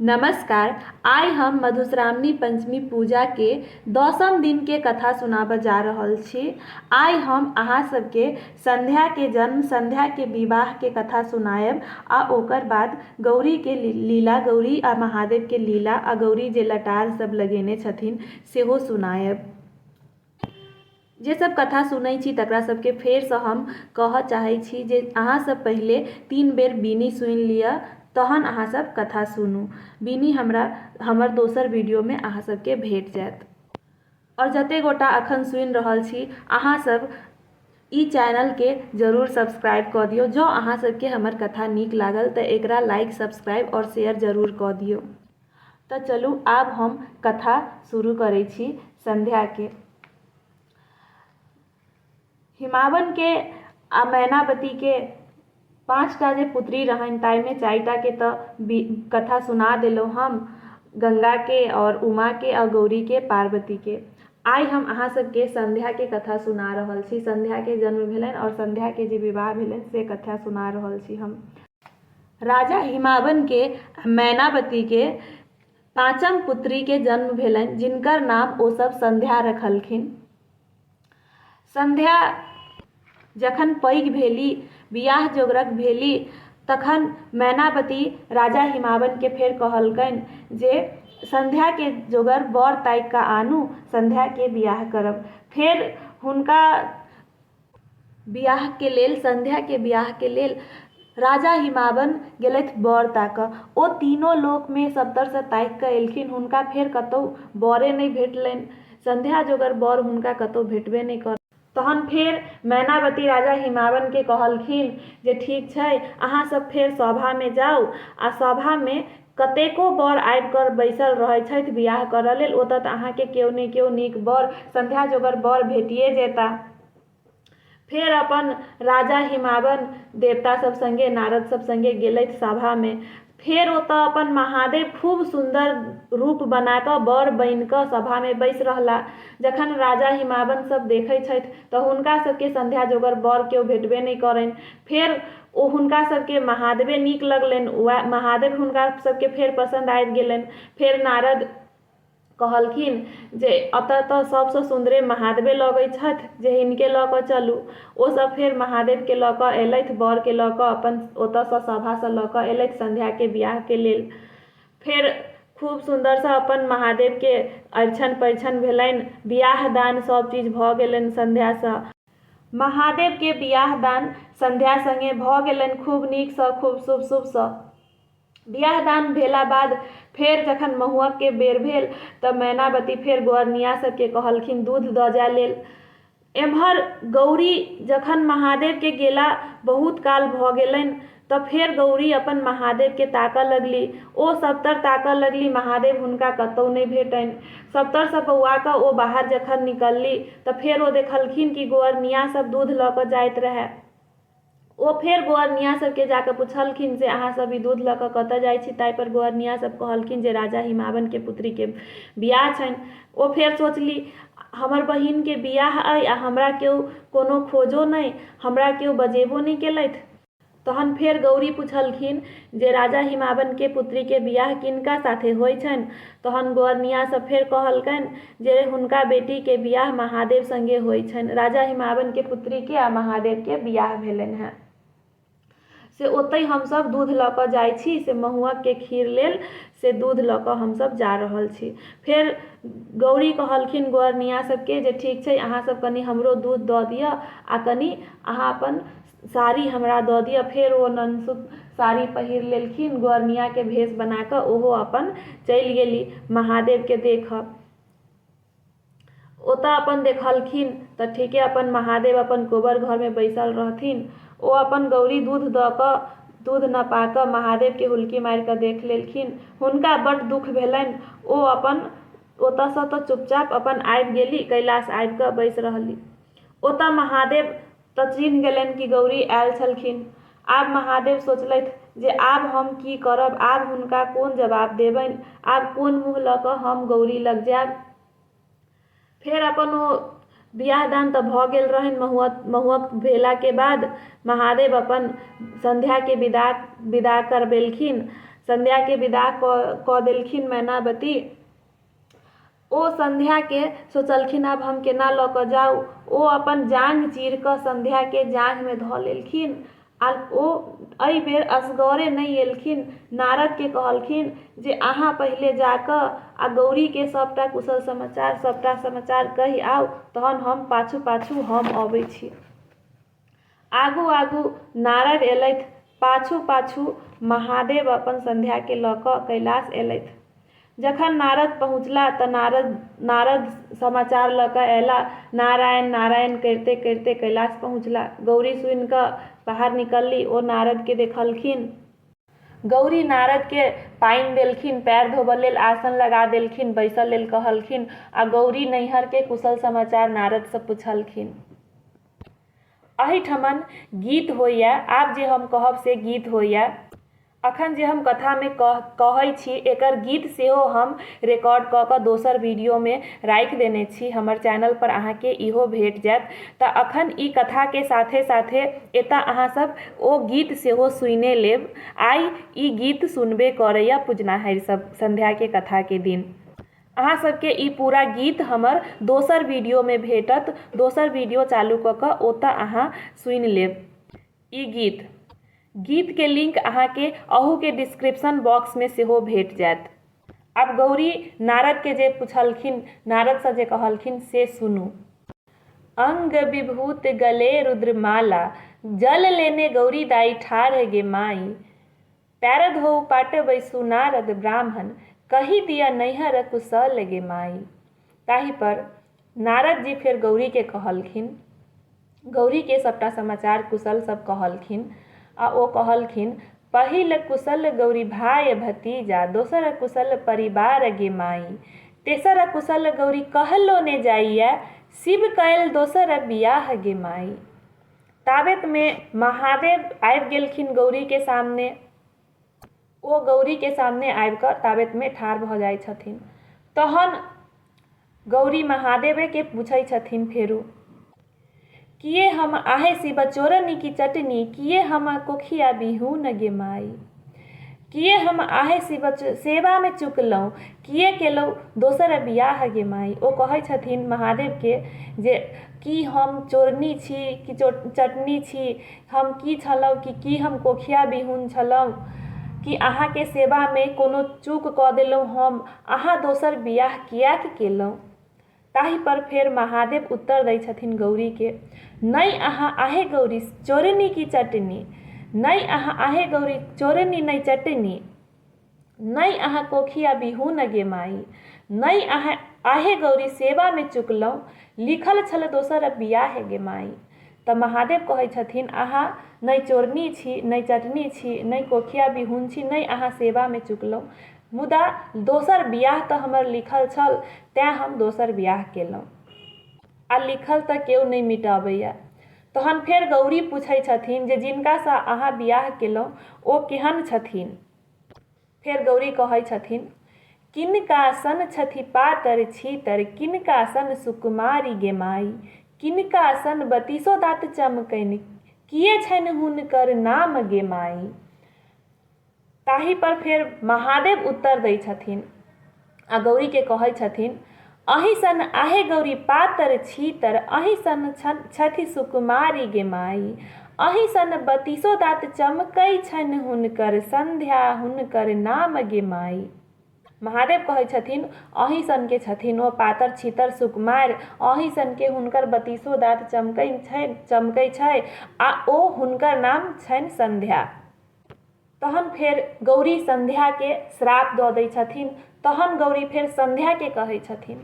नमस्कार। आइ हम मधुश्रावणी पंचमी पूजा के 10म दिन के कथा सुनाबऽ जा रहल छी। आइ हम अहाँ सबके संध्या के जन्म, संध्या के विवाह के कथा सुनायब आ ओकर बाद गौरी के लीला, गौरी आ महादेव के लीला आ गौरी जे लटार सब लगेने छथिन सेहो सुनायब। जे सब कथा सुनै छी तकरा सबके फेरसँ हम कहऽ चाहै छी जे अहाँ सब पहिले 3 बेर बीनी सुनि लिअ, तहन अहाँ सब कथा सुनू। बीनी हमर दोसर वीडियो में अहाँ सबके भेट जायत। और जते गोटा अखन सुनि रहल छी अहाँ सब ई चैनल के जरूर सब्सक्राइब कऽ दियौ। जँ अहाँ सबके हमर कथा नीक लागल तऽ एकरा लाइक, सब्सक्राइब और शेयर जरूर कऽ दियौ। तऽ चलू आब हम कथा शुरू करै छी संध्या के। हिमावन के आ मैनावती के 5टा जे पुत्री रहनि ताहिमे 4टा के तऽ कथा सुना देलहुँ हम, गंगा के और उमा के और गौरी के, पार्वती के। आइ हम अहाँ सबके संध्या के कथा सुना रहल छी। संध्या के जन्म भेलनि और संध्या के जे विवाह भेलनि से कथा सुना रहल छी हम। राजा हिमावन के मैनावती के 5म पुत्री के जन्म भेलनि जिनकर नाम ओ सब संध्या रखलखिन। संध्या जखन पैघ भेली, बियाह जोगरक भेली, तखन मैनावती राजा हिमावन के फेर कहलकनि जे संध्या के जोगर बर ताकि कऽ आनू, संध्या के बियाह करब। फेर हुनका बियाह के लेल, संध्या के बियाह के लेल राजा हिमावन गेलथि बर ताकऽ। ओ तीनों लोक में सबतरसँ ताकि कऽ एलखिन, हुनका फेर कतौ बरे नहि भेटलनि। संध्या जोगर बर हुनका कतौ भेटबे नहि कर। तहन फेर मैनावती राजा हिमावन के कहलखिन जे ठीक छै, अहाँ सब फेर सभा में जाउ आ सभा में कतेको बर आबि कऽ बैसल रहै छथि बियाह करऽ लेल। ओतऽ तऽ अहाँके केओ ने केओ नीक बर, संध्या जोगर बर भेटिए जेता। फेर अपन राजा हिमावन देवता सब संगे, नारद सब संगे गेलथि सभा में। फेर ओतऽ अपन महादेव खूब सुंदर रूप बना कऽ बर बनि कऽ सभा में बैस रहला। जखन राजा हिमावन सब देखै छथि तऽ हुनका सबके संध्या जोगर बर केओ भेटबे नहि करनि। फेर ओ हुनका सबके महादेवे नीक लगलनि, महादेव हुनका सबके फेर पसंद आबि गेलनि। फेर नारद कहलखिन जे अतऽ तऽ सबसँ सुन्दरे महादेवे लगै छथि, जे हिनके लऽ कऽ चलू। ओ सब फेर महादेव के लऽ कऽ एलथि, बर के लऽ कऽ अपन ओतऽसँ सभासँ लऽ कऽ एलथि संध्या के बियाह के लेल। फेर खूब सुंदरसँ अपन महादेव के अरिछन परिछन भेलनि, बियाह दान सब चीज भऽ गेलनि संध्यासँ। महादेव के बियाह दान संध्या संगे भऽ गेलनि खूब नीकसँ, खूब शुभसँ। बियाह दान भेला बाद फेर जखन महुअक के बेर भेल तऽ मैनावती फेर गोअरनिया सबके कहलखिन दूध दऽ जाय लेल। एम्हर गौरी जखन महादेव के गेला बहुत काल भऽ गेलनि तऽ फेर गौरी अपन महादेव के ताकऽ लगली। ओ सबतर ताकऽ लगली, महादेव हुनका कतौ नहि भेटनि। सबतरसँ बौआ कऽ ओ बाहर जखन निकलली तऽ फेर ओ देखलखिन कि गोअरनिया सब दूध लऽ कऽ जाइत रहै। ओ फेर गोअरनिया सबके जाकऽ पुछलखिन जे अहाँ सब ई दूध लऽ कऽ कतऽ जाइ छी। ताहि पर गोअरनिया सब कहलखिन जे राजा हिमावन के पुत्री के बियाह छनि। ओ फेर सोचली हमर बहिन के बियाह अइ आ हमरा केओ कोनो खोजो नहि, हमरा केओ बजेबो नहि केलथि। तहन फेर गौरी पुछलखिन जे राजा हिमावन के पुत्री के बियाह किनका साथे होइ छनि। तहन गोअरनिया सब फेर कहलकनि जे हुनका बेटी के बियाह महादेव संगे होइ छनि। राजा हिमावन के पुत्री के आ महादेव के बियाह भेलनि हैं। से ओतहि हमसब दूध लऽ कऽ जाइ छी, से महुअक के खीर लेल से दूध लऽ कऽ हमसब जा रहल छी। फेर गौरी कहलखिन गोअरनिया सबके जे ठीक छै, अहाँ सब कनि हमरो दूध दऽ दिअ आ कनि अहाँ अपन साड़ी हमरा दऽ दिअ। फेर ओ ननसुत साड़ी पहिर लेलखिन, गोअरनिया के भेष बना कऽ ओहो अपन चलि गेली महादेव के देखऽ। ओतऽ अपन देखलखिन तऽ ठीके अपन महादेव अपन गोबर घर में बैसल रहथिन। ओ अपन गौरी दूध दऽ कऽ, दूध न पाकऽ महादेव के हुलकी मारि कऽ देख लेलखिन। हुनका बड्ड दुख भेलनि। ओ अपन ओतऽसँ तऽ चुपचाप अपन आबि गेली, कैलाश आबि कऽ बैस रहली। ओतऽ महादेव तऽ चिन्ह गेलनि कि गौरी आयल छलखिन। आब महादेव सोचलथि जे आब हम की करब, आब हुनका कोन जवाब देबनि, आब कोन मुँह लऽ कऽ हम गौरी लग जायब। फेर अपन ओ बियाह दान तऽ भऽ गेल रहनि। महुअक भेला के बाद महादेव अपन संध्या के विदा करबेलखिन। संध्या के विदा क देलखिन मैनावती। ओ संध्या के सोचलखिन आब हम केना लऽ कऽ जाऊ। ओ अपन जांघ चीर कऽ संध्या के जांघ में धऽ लेलखिन। आ ओ एहि बेर असगरे नहीं एलखिन। नारद के कहलखिन जे अहाँ पहिले जाकऽ आ गौरी के सबटा कुशल समाचार सबटा समाचार कहि आउ, तहन हम पाछू पाछू हम अबै छी। आगू आगू नारद एलथि, पाछू पाछू महादेव अपन संध्या के लऽ कऽ कैलाश एलथि। जखन नारद पहुँचला तऽ नारद समाचार लऽ कऽ अयला। नारायण नारायण करते करते कैलाश पहुँचला। गौरी सुनि कऽ बाहर निकलली। ओ नारद के देखलखिन। गौरी नारद के पानि देलखिन, पैर धोबऽ लेल आसन लगा देलखिन, बैसल लेल कहलखिन आ गौरी नैहर के कुशल समाचार नारद से पुछलखिन। एहिठमन गीत होइया। आब जे हम कहब से गीत होइया। अखन जे हम कथा में कहै छी एकर गीत सेहो हम रिकॉर्ड कऽ कऽ दोसर वीडियो में राखि देने छी। हमर चैनल पर अहाँ के इहो भेट जायत। तऽ अखन ई कथा के साथे साथे एतऽ अहाँ सब ओ गीत सेहो सुने लेब। आइ ई गीत सुनबे करैया पूजनाहरि सब संध्या के कथा के दिन। अहाँ सबके ई पूरा गीत हमर दोसर वीडियो में भेटत। दोसर वीडियो चालू कऽ कऽ ओतऽ अहाँ सुनि लेब ई गीत के लिंक अहाँ के अहू के डिस्क्रिप्शन बॉक्स में सेहो भेट जायत। अब गौरी नारद के जे पुछलखिन, नारद से जे कहलखिन से सुनू। अंग विभूत गले रुद्रमाला, जल लेने गौरी दाई ठाढ़ गे माई। पैर धोऊ पाट बैसु नारद ब्राह्मण, कही दिया नैहर कुशल गे माई। ताहि पर नारद जी फिर गौरी के कहलखिन, गौरी के सबटा समाचार कुशल सब कहलखिन। आ ओ कहलखिन, पहिल कुशल गौरी भाई भतीजा, दोसर कुशल परिवार गे माई। तेसर कुशल गौरी कहलो ने जाइया, शिव कैल दोसर बियाह गे माई। ताबत में महादेव आबि गेलखिन गौरी के सामने। ओ गौरी के सामने आबि कऽ ताबत में ठाढ़ भऽ जाइ छथिन। तहन गौरी महादेवे के पूछै छथिन फेरू, किए हम आहे शिव चोरनी की चटनी, किए हम कोखिया बिहून गे माई। किए हम आहे शिव सेवा में चुकलहुँ, किए केलहुँ दोसर बियाह गे माई। ओ कहै छथिन महादेव के जे की हम चोरनी छी कि चटनी छी, हम की छलहुँ कि हम कोखिया बिहून छलहुँ, कि अहाँ के सेवा में कोनो चूक कऽ देलहुँ हम, अहाँ दोसर बियाह किएक केलहुँ। ताहि पर फेर महादेव उत्तर दै छथिन गौरी के, नहीं अहाँ आहे गौरी चोरनी की चटनी, नहीं अहाँ आहे गौरी चोरनी नहीं चटनी, नहीं अहाँ कोखिया बिहून गे माई, नहीं अहाँ आहे गौरी सेवा में चुकलहुँ, लिखल छल दोसर बियाह गे माई। तऽ महादेव कहै छथिन, अहाँ नहीं चोरनी छी, नहीं चटनी छी, नहीं कोखिया बिहून छी, नहीं अहाँ सेवा में चुकलहुँ, मुदा दोसर बियाह तऽ हमर लिखल छल, तैं हम दोसर बियाह केलहुँ। आ लिखल तऽ केओ नहीं मिटाबैया। तहन फेर गौरी पूछै छथिन जे जिनका सँ अहाँ बियाह केलहुँ ओ केहन छथिन। फेर गौरी कहै छथिन, किनका सन छथि पातर छीतर, किनका सन सुकुमारी गे माई। किनका सन बतीसो दाँत चमकनि, किए छनि हुनकर नाम गे माई। ताहि पर फेर महादेव उत्तर दै छथिन आ गौरी के कहै छथिन, अही सन आहे गौरी पातर छीतर, अही सन छथि सुकुमारी गे माई। अही सन बतीसो दाँत चमकै छनि हुनकर, संध्या हुनकर नाम गे माई। महादेव कहै छथिन, अही सन के छथिन ओ पातर छीतर सुकुमार, अही सन के हुनकर बतीसो दाँत चमकै छै आ ओ हुनकर नाम छनि संध्या। तहन फेर गौरी संध्या के श्राप दऽ दै छथिन। तहन गौरी फेर संध्या के कहै छथिन,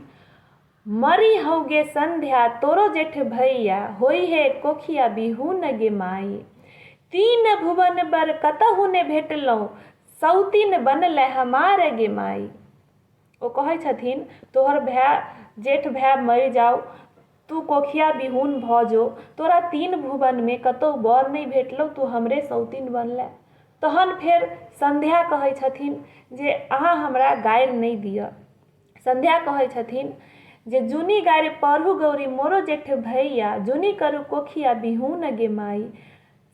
मरी हौगे संध्या तोरो जेठ भैया, होई हे कोखिया बिहून गे माई। तीन भुवन बर कतहु ने भेटलहुँ, सौतीन बनलै हमार गे माई। ओ कहै छथिन, तोहर भाय जेठ भाय मरि जाओ, तू कोखिया बिहून भऽ जो, तोरा तीन भुवन में कतहु बर नहीं भेटलौ, तू हमरे सौतीन बनलै। तहन फेर संध्या कहै छथिन जे अहाँ हमरा गारि नहीं दिअ। संध्या कहै छथिन जे जुनी गारि पढ़ू गौरी मोरो जेठ भैया, जुनी करू कोखिया बिहून गे माई।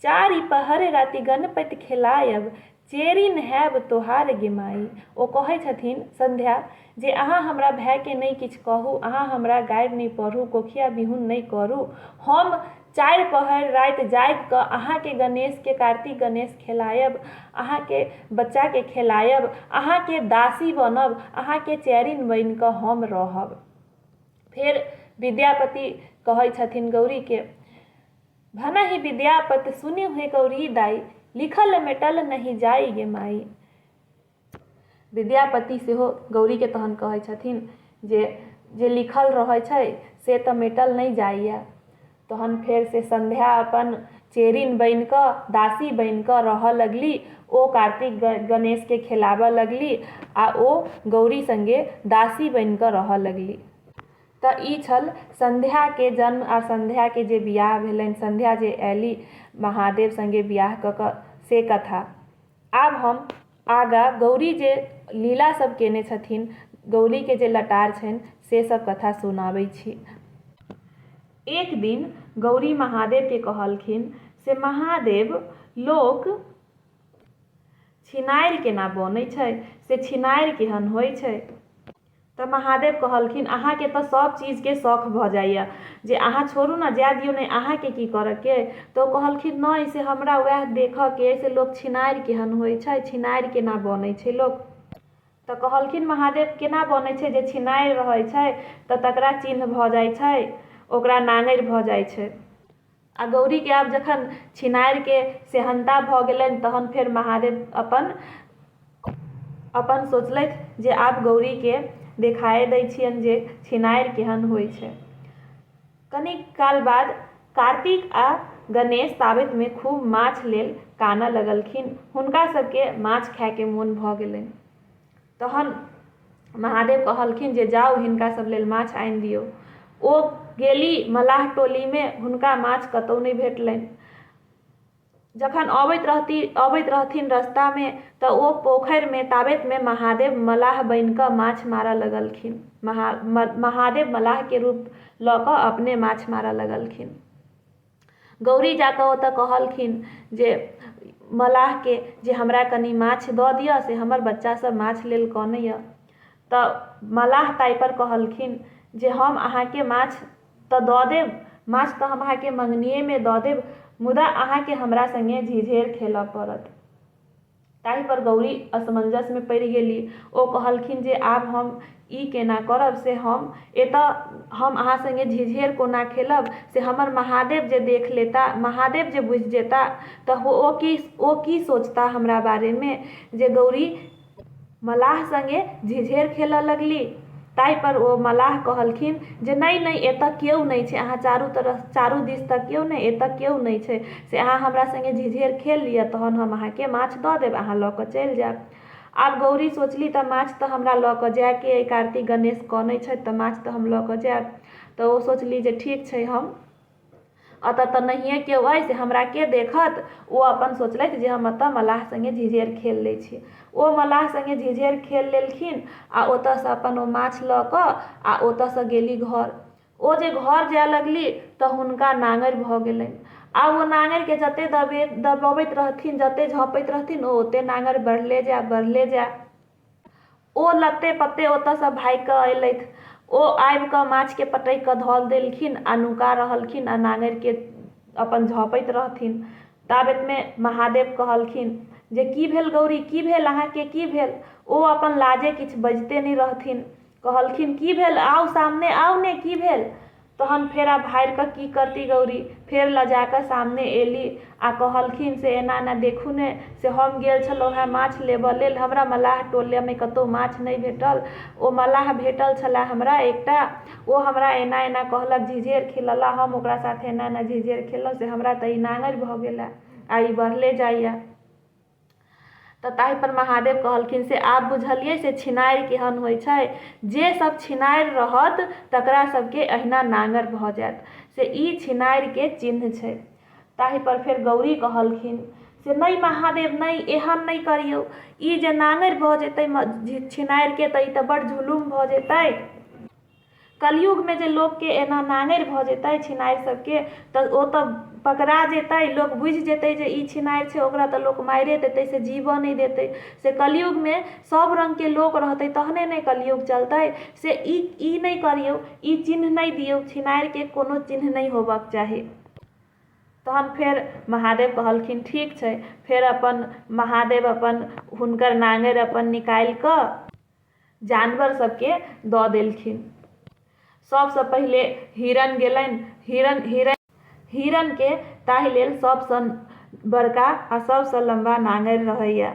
चारि पहर राति गणपति खेलायब, चेरिन हैब तोहार गे माई। ओ कहै छथिन संध्या जे अहाँ हमरा भाई के नहीं किछ कहू, अहाँ हमरा गारि नहीं पढ़ू, कोखिया बिहुन नहीं करू, हम 4 पहर रात जाग कऽ अहाँ के गणेश के कार्तिक गणेश खेलायब, अहाँ के बच्चा के खेलायब, अहाँ के दासी बनब, अहाँ के चेरिन बन कऽ हम रहब। फिर विद्यापति कहै छथिन गौरी के, भनहि विद्यापति सुनि हुए गौरी दाई, लिखल मेटल नहीं जाई गे माई। विद्यापति सेहो गौरी के तहन कहै छथिन जे लिखल रहै छै से तऽ मेटल नहीं जाइए। तहन फेर से संध्या अपन चेरिन बन कऽ दासी बन कऽ रहऽ लगली। ओ कार्तिक गणेश के खेलाबऽ लगली आ ओ गौरी संगे दासी बन कऽ रहऽ लगली। तऽ ई छल संध्या के जन्म आ संध्या के जे बियाह भेलनि, संध्या जे अयली महादेव संगे बियाह कऽ कऽ से कथा। आब हम आगा गौरी जे लीला सब केने छथिन, गौरी के जे लटार छनि से सब कथा सुनाबै छी। एक दिन गौरी महादेव के कहलखिन से महादेव लोक छिनारि केना बनै छै, से छिनारि केहन होइ छै। तऽ महादेव कहलखिन अहाँ के तऽ सब चीज के शौक भऽ जाइए, जे अहाँ छोड़ू ना, जाय दियौ नहीं, अहाँ के की करऽ के। तो कहलखिन नहीं से हमरा वएह देखऽ के से लोक छिनारि केहन होइ छै, छिनारि केना बनै छै लोक। तऽ कहलखिन महादेव केना बनै छै, जे छिनारि रहै छै तऽ तकरा चिन्ह भऽ जाइ छै, ओकरा नांगरि भऽ जाइ छै। आ गौरी के आब जखन छिनारि के सेहनता भऽ गेलनि तहन फेर महादेव अपन सोचलथि जे आब गौरी के देखाए दै छियनि जे छिनारि केहन होइ छै। कनि काल बाद कार्तिक आ गणेश ताबत में खूब माछ लेल कानऽ लगलखिन। हुनका सबके माछ खाए के मोन भऽ गेलनि। तहन महादेव कहलखिन जे जाउ हिनका सब लेल माछ आनि दियौ। ओ गेली मलाह टोली में, हुनका माछ कतौ नहीं भेटलनि। जखन अबैत रहथिन रास्ता में तऽ ओ पोखरि में ताबत में महादेव मलाह बन कऽ माछ मारऽ लगलखिन। महादेव मलाह के रूप लऽ कऽ अपने माछ मारऽ लगलखिन। गौरी जाकऽ ओतऽ कहलखिन जे मलाह के जे हमरा कनि माछ दऽ दिअ, से हमर बच्चा सब माछ लेल कनैय। तऽ मलाह ताहि पर कहलखिन जे हम अहाँ के माछ तऽ दऽ देब, माछ तऽ हम अहाँ के मंगनिये में दऽ देब, मुदा अहाँ के हमरा संगे झिझेर खेलऽ पड़त। ताहि पर गौरी असमंजस में पड़ि गेली। ओ कहलखिन जे आब हम ई केना करब, से हम अहाँ संगे झिझेर कोना खेलब, से हमर महादेव जे देख लेता, महादेव जे बुझि जेता तऽ ओ की सोचता हमरा बारे में, जे गौरी मलाह संगे झिझेर खेलऽ लगली। ताहि पर ओ मलाह कहलखिन जे नहीं एतऽ केओ नहीं छै, अहाँ चारू दिस तक केओ नहीं, एतऽ केओ नहीं छै, से अहाँ हमरा संगे झिझेर खेल लिअ, तहन हम अहाँ के माछ दऽ देब, अहाँ लऽ कऽ चलि जायब। आब गौरी सोचली तऽ माछ तऽ हमरा लऽ कऽ जाय के, कार्तिक गणेश कनै छै तऽ माछ तऽ हम लऽ कऽ जायब। तऽ ओ सोचली जे ठीक छै, हम अतऽ तऽ नहिये केओ अइ, से हमरा के देखत। ओ अपन सोचलथि जे हम अतऽ मलाह संगे झिझेर खेल लै छी। ओ मलाह संगे झिझेर खेल लेलखिन आ ओतऽसँ अपन ओ माछ लऽ कऽ आ ओतऽसँ गेली घर। ओ जे घर जाय लगली तऽ हुनका नांगरि भऽ गेलनि। आ ओ नांगरि के जते दबबैत रहथिन, जते झपैत रहथिन, ओ ओते नांगरि बढ़ले जाय। ओ लत्ते पत्ते ओतऽसँ भागि कऽ अयलथि। ओ आबि कऽ माछ के पटकि कऽ धऽ देलखिन आ नुका रहलखिन आ नांगरि के अपन झपैत रहथिन। ताबत में महादेव कहलखिन जे की भेल गौरी, की भेल अहाँ के, की भेल। ओ अपन लाजे किछु बजिते नहीं रहथिन। कहलखिन की भेल, आउ सामने आउ ने, की भेल। तहन फेर आब हारि कऽ की करती गौरी, फेर लजा कऽ सामने एली आ कहलखिन से एना एना देखू ने, से हम गेल छलहुँ हेँ माछ लेबऽ लेल, हमरा मलाह टोला में कतौ माछ नहीं भेटल। ओ मलाह भेटल छलै हमरा एकटा, ओ हमरा एना एना कहलक झिझेर खेलऽ, हम ओकरा साथे एना एना झिझेर खेललहुँ, से हमरा तऽ ई नांगरि भऽ गेलै आ ई बढ़ले जाइए। तऽ ताहि पर महादेव कहलखिन से आब बुझलियै से छिनारि केहन होइ छै, जे सब छिनारि रहत तकरा सबके अहिना नांगरि भऽ जायत, से ई छिनारि के चिन्ह छै। ताहि पर फेर गौरी कहलखिन से नहीं महादेव नहीं, एहन नहीं करियौ, ई जे नांगरि भऽ जेतै छिनारि के तऽ ई तऽ बड़ जुलुम भऽ जेतै। कलयुग में जे लोग के एना नांगरि भ जेतै छिनारि सबके तऽ ओ तऽ पकड़ा जेतै, लोग बुझि जेतै जे ई छिनारि छै, ओकरा तऽ लोक मारिए देतै, से जीवऽ नहि देतै। से कलयुग में सब रंग के लोक रहतै तहने ने कलयुग चलतै। से ई नहीं करियौ, ई चिन्ह नहीं दियौ, छिनारि के कोनो चिन्ह नहीं होबक चाही। तहन फेर महादेव कहलखिन ठीक छै। फेर अपन महादेव अपन हुनकर नांगरि अपन निकालि कऽ जानवर सबके दऽ देलखिन। सबसँ पहिले हिरण गेलनि। हिरण के ताहि लेल सबसँ बड़का आ सबसँ लम्बा नांगरि रहैया।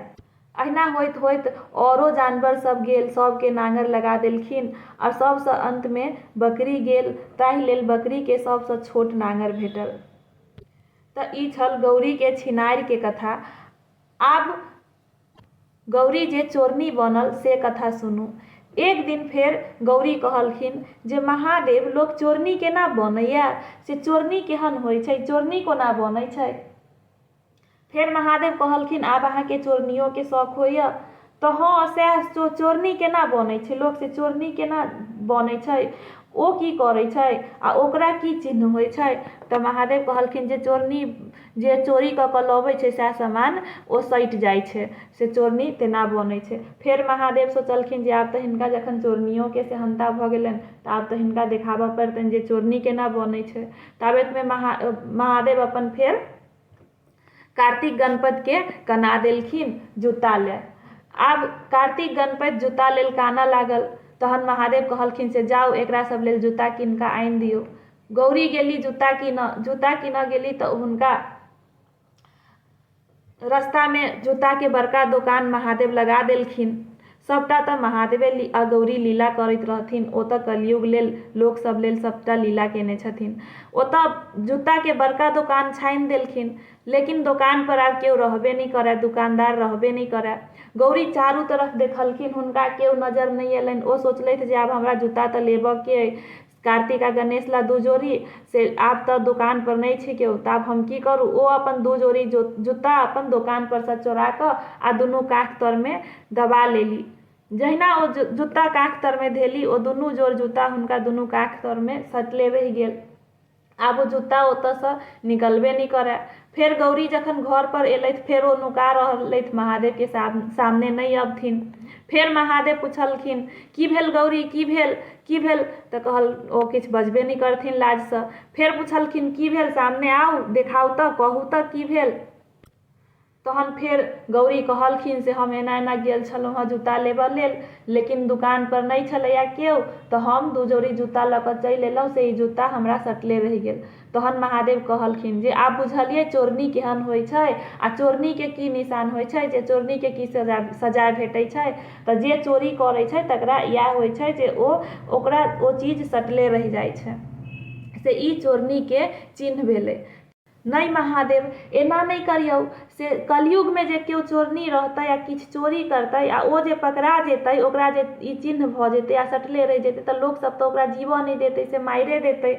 अहिना होइत होइत औरो जानवर सब गेल, सबके नांगरि लगा देलखिन। और सबसँ अंत में बकरी गेल, ताहि लेल बकरी के सबसँ छोट नांगरि भेटल। तऽ ई छल गौरी के छिनारि के कथा। आब गौरी जे चोरनी बनल से कथा सुनू। एक दिन फेर गौरी कहलखिन जे महादेव लोक चोरनी केना बनैया, से चोरनी केहन होइ छै, चोरनी कोना बनै छै। फेर महादेव कहलखिन आब अहाँके चोरनियो के शौक होइया तऽ हाँ सएह चोरनी केना बनै छै, लोक से चोरनी केना बनै छै, ओ की करै छै आ ओकरा की चिन्ह होइ छै। तऽ महादेव कहलखिन जे चोरनी जे चोरी कऽ कऽ लबै छै सएह सामान ओ सटि जाइ छै, से चोरनी तेना बनै छै। फेर महादेव सोचलखिन जे आब तऽ हिनका जखन चोरनियो के सेहन्ता भऽ गेलनि तऽ आब तऽ हिनका देखाबऽ पड़तनि जे चोरनी केना बनै छै। ताबत में महादेव अपन फेर कार्तिक गणपति के कना देलखिन जूता ले। आब कार्तिक गणपति जूता लेल कानऽ लागल। तहन महादेव कहलखिन से जाउ एकरा सब लेल जूता कीन कऽ आनि दियौ। गौरी गेली जूता कीनऽ गेली तऽ हुनका रास्ता में जूता के बड़का दोकान महादेव लगा देलखिन। सबटा तऽ महादेवे आ गौरी लीला करैत रहथिन, ओ तऽ कलयुग लेल लोक सब लेल सबटा लीला केने छथिन। ओतऽ जूता के बड़का दोकान छानि देलखिन, लेकिन दोकान पर आब केओ रहबे नहीं करे, दुकानदार रहबे नहीं करे। गौरी चारू तरफ देखलखिन, हुनका केओ नजर नहीं एलनि। ओ सोचलथि जे आब हमरा जूता तऽ लेबऽ के कार्तिक आ गणेश ला दू जोड़ी, से आब तऽ दुकान पर नहीं छै केओ, तऽ आब हम की करू। ओ अपन दू जोड़ी जूता अपन दोकान पर से चोरा कऽ आ दुनू काख तर में दबा लेली। जहिना ओ जूता काख तर में धेली, ओ दुनू जोड़ जूता हुनका दुनू काख तर में सटले रहि गेल। आब ओ जूता ओतऽसँ निकलबे नहीं करे। फेर गौरी जखन घर पर एलथि, फेर ओ नुका रहलथि, महादेव के सामने नहीं अबथिन। फेर महादेव पुछलखिन की भेल गौरी, की भेल तऽ ओ किछु बजबे नहीं करथिन लाजसँ। फेर पुछलखिन की भेल, सामने आउ, देखाउ तऽ, कहू तऽ की भेल। तहन फेर गौरी कहलखिन से हम एना एना गेल छलहुँ हँ जूता लेबऽ लेल, लेकिन दुकान पर नहीं छलैया केओ, तऽ हम दू जोड़ी जूता लऽ कऽ चलि एलहुँ, से ई जूता हमरा सटले रहि गेल। तहन महादेव कहलखिन जे आब बुझलियै चोरनी केहन होइ छै आ चोरनी के की निशान होइ छै, जे चोरनी के की सजा भेटै छै। तऽ जे चोरी करै छै तकरा इएह होइ छै जे ओकरा ओ चीज सटले रहि जाइ छै, से ई चोरनी के चिन्ह भेलै। नहीं महादेव एना नहीं करियौ, से कलयुग में जे केओ चोरनी रहतै आ किछु चोरी करतै आ ओ जे पकड़ा जेतै, ओकरा जे ई चिन्ह भऽ जेतै आ सटले रहि जेतै तऽ लोक सब तऽ ओकरा जीवऽ नहीं देतै, से मारिए देतै।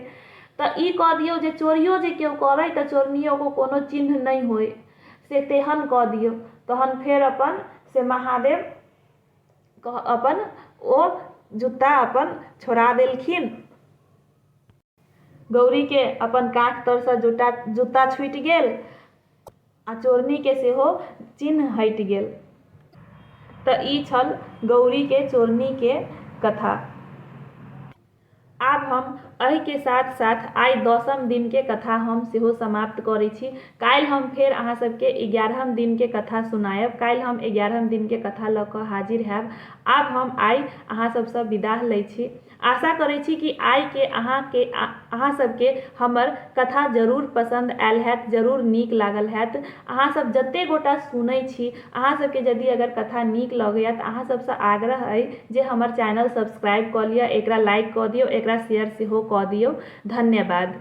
तऽ ई कह दियौ जे चोरियो जे केओ करै तऽ चोरनियो को कोनो चिन्ह नहीं होय, से तेहन कह दियौ। तहन फेर अपन से महादेव अपन ओ जूता अपन छोड़ा देलखिन। गौरी के अपन काख तर से जूता छूटि गेल आ चोरनी के सेहो चिन्ह हटि गेल। तऽ ई छल गौरी के चोरनी के कथा। आब हम एहि के साथ साथ आइ 10म दिन के कथा हम सेहो समाप्त करै छी। काल्हि हम फेर अहाँ सबके 11म दिन के कथा सुनायब। काल्हि हम 11म दिन के कथा लऽ कऽ हाजिर हैब। आब हम आइ अहाँ सबसँ विदा लै छी। आशा करै छी कि आइ के अहाँ सबके हमर कथा जरूर पसंद आयल हैत, जरूर नीक लागल हैत। अहाँ सब जते गोटा सुनै छी, अहाँ सबके यदि अगर कथा नीक लगैया तऽ अहाँ सबसँ आग्रह अइ जे हमर चैनल सब्सक्राइब कऽ लिअ, एकरा लाइक कऽ दियौ, एकरा शेयर सेहो कऽ दियौ। धन्यवाद।